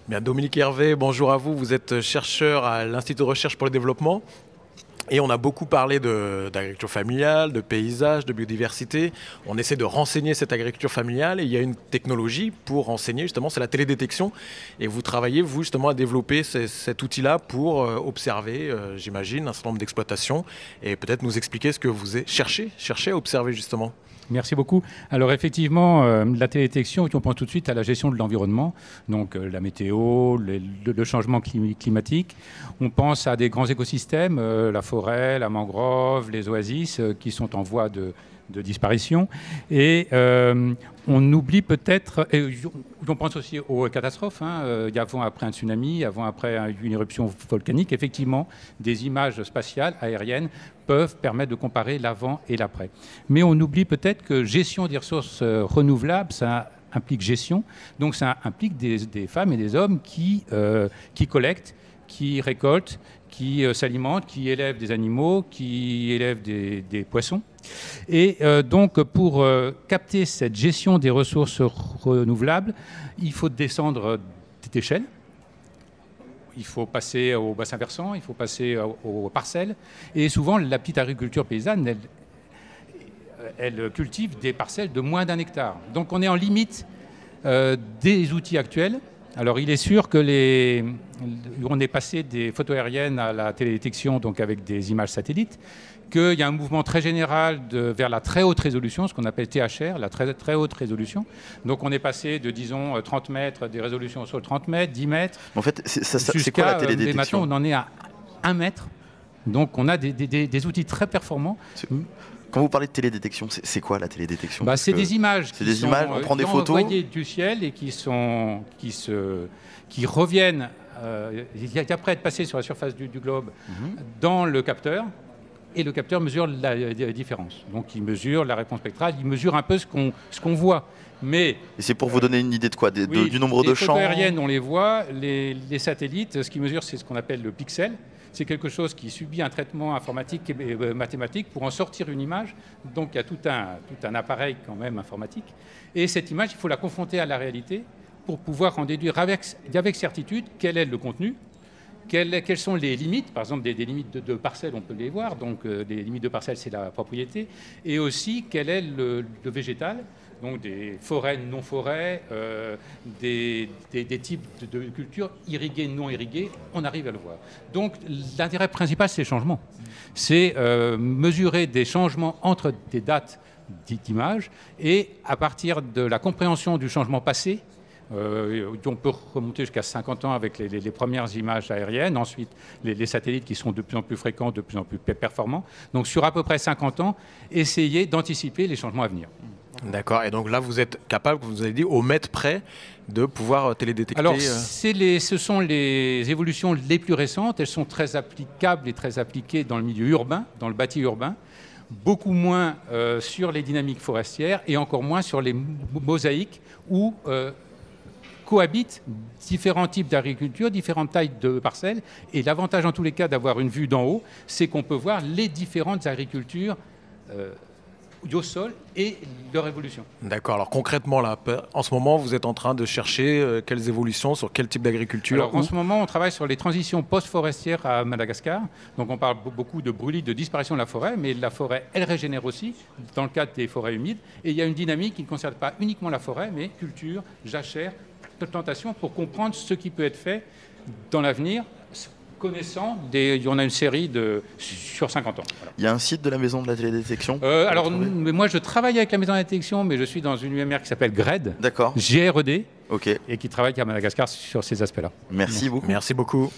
Bien, Dominique Hervé, bonjour à vous. Vous êtes chercheur à l'Institut de recherche pour le développement. Et on a beaucoup parlé d'agriculture familiale, de paysage, de biodiversité. On essaie de renseigner cette agriculture familiale et il y a une technologie pour renseigner, justement, c'est la télédétection. Et vous travaillez, vous, justement, à développer cet outil-là pour observer, j'imagine, un certain nombre d'exploitations et peut-être nous expliquer ce que vous cherchez à observer, justement. Merci beaucoup. Alors effectivement, la télédétection, on pense tout de suite à la gestion de l'environnement, donc la météo, le changement climatique. On pense à des grands écosystèmes, la forêt, la mangrove, les oasis, qui sont en voie de disparition. Et on oublie peut-être, on pense aussi aux catastrophes, avant, après un tsunami, avant, après une éruption volcanique. Effectivement, des images spatiales, aériennes, peuvent permettre de comparer l'avant et l'après. Mais on oublie peut-être que gestion des ressources renouvelables, ça implique gestion. Donc ça implique des femmes et des hommes qui collectent, qui récoltent, qui s'alimentent, qui élèvent des animaux, qui élèvent des poissons. Et donc, pour capter cette gestion des ressources renouvelables, il faut descendre d'échelle. Il faut passer au bassin versant, il faut passer aux parcelles. Et souvent, la petite agriculture paysanne, elle cultive des parcelles de moins d'1 hectare. Donc, on est en limite des outils actuels. Alors, il est sûr que on est passé des photos aériennes à la télédétection, donc avec des images satellites, qu'il y a un mouvement très général vers la très haute résolution, ce qu'on appelle THR, la très, très haute résolution. Donc, on est passé de, disons, 30 mètres, des résolutions au sol 30 mètres, 10 mètres. En fait, c'est quoi la télédétection? Et maintenant, on en est à 1 mètre. Donc, on a des outils très performants. Quand vous parlez de télédétection, c'est quoi la télédétection? C'est des images on prend des photos envoyées du ciel et qui reviennent, après être passées sur la surface du globe, dans le capteur. Et le capteur mesure la différence. Donc il mesure la réponse spectrale, il mesure un peu ce qu'on voit. Mais et c'est pour vous donner une idée de quoi? Du nombre de champs? Les photos aériennes, on les voit. Les satellites, ce qu'ils mesurent, c'est ce qu'on appelle le pixel. C'est quelque chose qui subit un traitement informatique et mathématique pour en sortir une image. Donc il y a tout un appareil quand même informatique. Et cette image, il faut la confronter à la réalité pour pouvoir en déduire avec certitude quel est le contenu. Quelles sont les limites? Par exemple, des limites de parcelles, on peut les voir. Donc, les limites de parcelles, c'est la propriété. Et aussi, quel est le végétal? Donc, des forêts, non-forêts, des types de cultures irriguées, non irriguées. On arrive à le voir. Donc, l'intérêt principal, c'est les changements. C'est mesurer des changements entre des dates d'images. Et à partir de la compréhension du changement passé, on peut remonter jusqu'à 50 ans avec les premières images aériennes, ensuite les satellites qui sont de plus en plus fréquents, de plus en plus performants. Donc sur à peu près 50 ans, essayer d'anticiper les changements à venir. D'accord, et donc là vous êtes capable, vous avez dit, au mètre près, de pouvoir télédétecter. Alors ce sont les évolutions les plus récentes, elles sont très applicables et très appliquées dans le milieu urbain, dans le bâti urbain. Beaucoup moins sur les dynamiques forestières et encore moins sur les mosaïques où cohabitent différents types d'agriculture, différentes tailles de parcelles. Et l'avantage en tous les cas d'avoir une vue d'en haut, c'est qu'on peut voir les différentes agricultures au sol et leur évolution. D'accord. Alors concrètement, là, en ce moment, vous êtes en train de chercher quelles évolutions sur quel type d'agriculture? Alors en ce moment, on travaille sur les transitions post-forestières à Madagascar. Donc on parle beaucoup de brûlis, de disparition de la forêt, mais la forêt, elle régénère aussi dans le cadre des forêts humides. Et il y a une dynamique qui ne concerne pas uniquement la forêt, mais culture, jachère, plantation, pour comprendre ce qui peut être fait dans l'avenir, connaissant on a une série sur 50 ans. Voilà. Il y a un site de la maison de la télédétection? Alors, moi, je travaille avec la maison de la télédétection, mais je suis dans une UMR qui s'appelle GRED, D'accord. GRED, Ok. et qui travaille à Madagascar sur ces aspects-là. Merci beaucoup. Merci beaucoup.